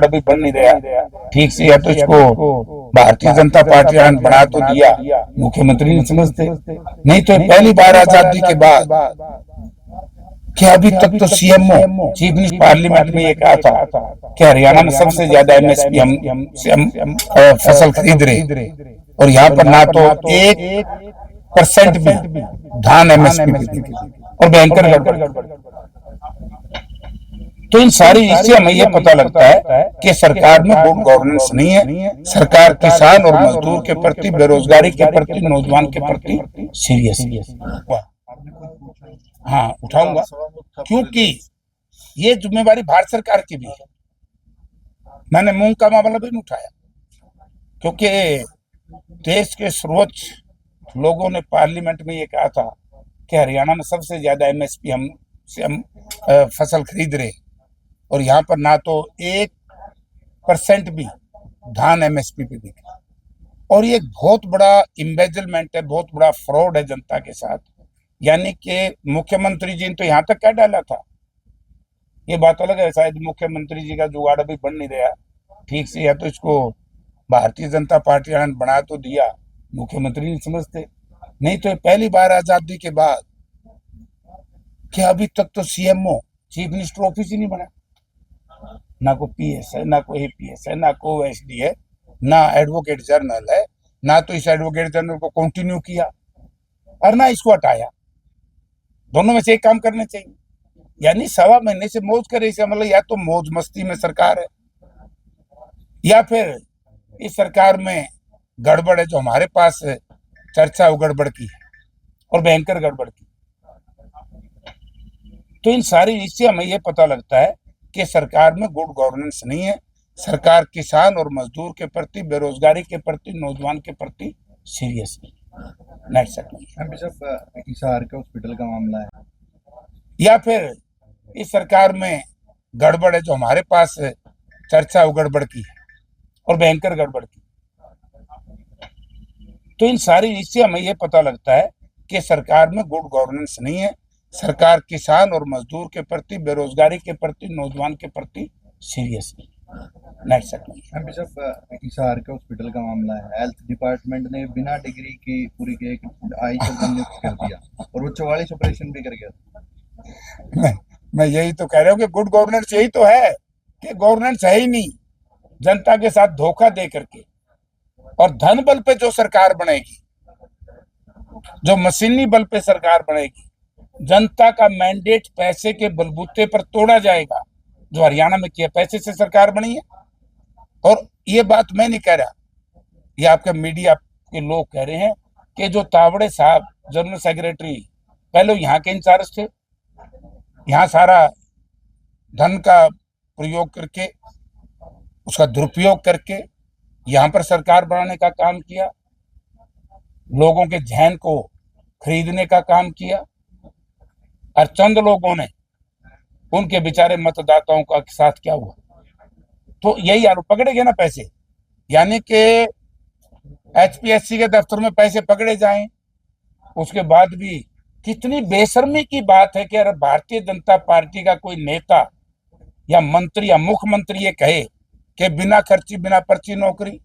भी बन नहीं रहा ठीक से, या तो इसको भारतीय जनता पार्टी ने बना तो दिया, मुख्यमंत्री नहीं समझते। नहीं तो पहली बार आजादी के बाद कि अभी तक तो सीएमओ चीफ मिनिस्टर पार्लियामेंट में ये कहा था कि हरियाणा में सबसे ज्यादा एमएसपी हम फसल खरीद रहे, और यहाँ पर ना तो 1% भी धान एमएसपी पे, और भयंकर गड़बड़। तो इन सारी इससे हमें यह पता लगता है कि सरकार में गुड गवर्नेंस नहीं है। सरकार किसान और मजदूर के प्रति, बेरोजगारी के प्रति, नौजवान के प्रति सीरियस है। हाँ, उठाऊंगा, क्योंकि ये जिम्मेवारी भारत सरकार की भी है। मैंने मूंग का मामला भी नहीं उठाया, क्योंकि देश के सर्वोच्च लोगों ने पार्लियामेंट में ये कहा था कि हरियाणा में सबसे ज्यादा एमएसपी हम फसल खरीद रहे, और यहाँ पर ना तो 1% भी धान एमएसपी पे बिके। और ये बहुत बड़ा इम्बेजलमेंट है, बहुत बड़ा फ्रॉड है जनता के साथ। यानी कि मुख्यमंत्री जी ने तो यहाँ तक क्या डाला था, ये बात अलग है, शायद मुख्यमंत्री जी का जुगाड़ अभी बन नहीं रहा ठीक से, या तो इसको भारतीय जनता पार्टी ने बना तो दिया, मुख्यमंत्री नहीं समझते। नहीं तो पहली बार आजादी के बाद कि अभी तक तो सीएमओ चीफ मिनिस्टर ऑफिस ही नहीं बना, ना कोई पीएस है, ना कोई एपीएस है, ना कोई एसडी है, ना एडवोकेट जनरल है, ना तो इस एडवोकेट जनरल को कंटिन्यू किया और ना इसको हटाया। दोनों में से एक काम करने चाहिए। यानी 1.25 महीने से मौज करे, इसे मतलब या तो मौज मस्ती में सरकार है, या फिर इस सरकार में गड़बड़ है, जो हमारे पास चर्चा हो गड़बड़ की है, और भयंकर गड़बड़ की। तो इन सारी इससे हमें यह पता लगता है कि सरकार में गुड गवर्नेंस नहीं है। सरकार किसान और मजदूर के प्रति, बेरोजगारी के प्रति, नौजवान के प्रति सीरियस नहीं। नेक्स्ट हिसार के हॉस्पिटल का मामला है, या फिर इस सरकार में गड़बड़ है, जो हमारे पास चर्चा हो गड़बड़ की है, और भयंकर गड़बड़ की। तो इन सारी इससे हमें यह पता लगता है कि सरकार में गुड गवर्नेंस नहीं है। सरकार किसान और मजदूर के प्रति, बेरोजगारी के प्रति, नौजवान के प्रति सीरियस नहीं। नेक्स्ट हिसार के हॉस्पिटल का मामला है, हेल्थ डिपार्टमेंट ने बिना डिग्री की पूरी के एक आईसीयू नियुक्त कर दिया, और वो 44 ऑपरेशन भी कर गया। मैं यही तो कह रहा हूँ कि गुड गवर्नेंस यही तो है कि गवर्नेंस है ही नहीं। जनता के साथ धोखा दे करके, और धन बल पे जो सरकार बनेगी, जो मशीनी बल पे सरकार बनेगी, जनता का मैंडेट पैसे के बलबूते पर तोड़ा जाएगा, जो हरियाणा में किया। पैसे से सरकार बनी है, और ये बात मैं नहीं कह रहा, ये आपके मीडिया के लोग कह रहे हैं कि जो तावड़े साहब जनरल सेक्रेटरी पहले यहाँ के इंचार्ज थे, यहाँ सारा धन का प्रयोग करके, उसका दुरुपयोग करके यहाँ पर सरकार बनाने का काम किया, लोगों के जहन को खरीदने का काम किया, और चंद लोगों ने उनके बेचारे मतदाताओं का साथ क्या हुआ। तो यही आरोप पकड़े गए ना पैसे, यानी कि एचपीएससी के दफ्तर में पैसे पकड़े जाएं, उसके बाद भी कितनी बेशर्मी की बात है कि अगर भारतीय जनता पार्टी का कोई नेता या मंत्री या मुख्यमंत्री ये कहे कि बिना खर्ची बिना पर्ची नौकरी,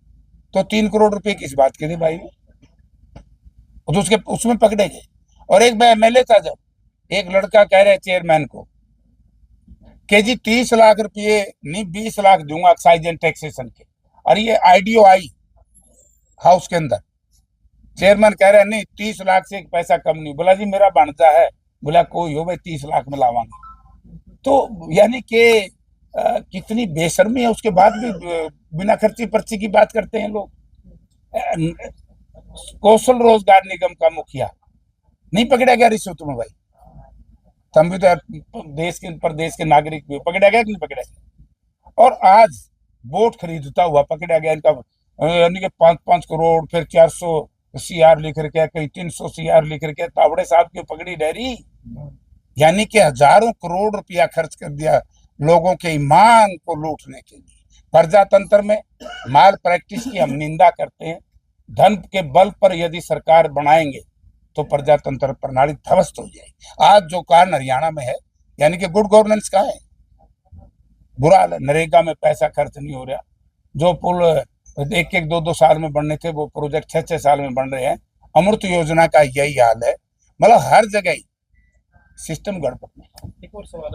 तो 3 करोड़ रुपए किस बात के थे भाई, तो उसके उसमें पकड़े गए। और एक मैं एमएलए था, जब एक लड़का कह रहे चेयरमैन को कि जी 30 लाख रुपये नहीं 20 लाख दूंगा एक्साइज एंड टैक्सेशन के, और ये आईडीओ आई हाउस के अंदर चेयरमैन कह रहे हैं नहीं 30 लाख से एक पैसा कम नहीं। बोला जी मेरा बनता है, बोला कोई हो भाई 30 लाख में लावांगे। तो यानी कि कितनी बेशर्मी है, उसके बाद भी बिना खर्ची पर्ची की बात करते हैं लोग। कौशल रोजगार निगम का मुखिया नहीं पकड़ा गया रिश्वत में भाई, तुम भी तो देश के प्रदेश के नागरिक भी, पकड़ा गया कि नहीं पकड़ा गया। और आज वोट खरीदता हुआ पकड़ा गया इनका, यानी कि 5-5 करोड़, फिर 400 सीआर लिख रखे, कहीं 300 सीआर लिख रखे, तावड़े साहब की पकड़ी डहरी। यानी कि हजारों करोड़ रुपया खर्च कर दिया लोगों के ईमान को लूटने के लिए। प्रजातंत्र में माल प्रैक्टिस की हम निंदा करते हैं। धन के बल पर यदि सरकार बनाएंगे तो प्रजातंत्र प्रणाली ध्वस्त हो जाएगी। आज जो कारण हरियाणा में है, यानी कि गुड गवर्नेंस का है, बुरा हाल है। नरेगा में पैसा खर्च नहीं हो रहा, जो पुल 1-1, 2-2 साल में बनने थे वो प्रोजेक्ट 6-6 साल में बन रहे हैं। अमृत योजना का यही हाल है, मतलब हर जगह ही सिस्टम गड़बड़ है। एक और सवाल है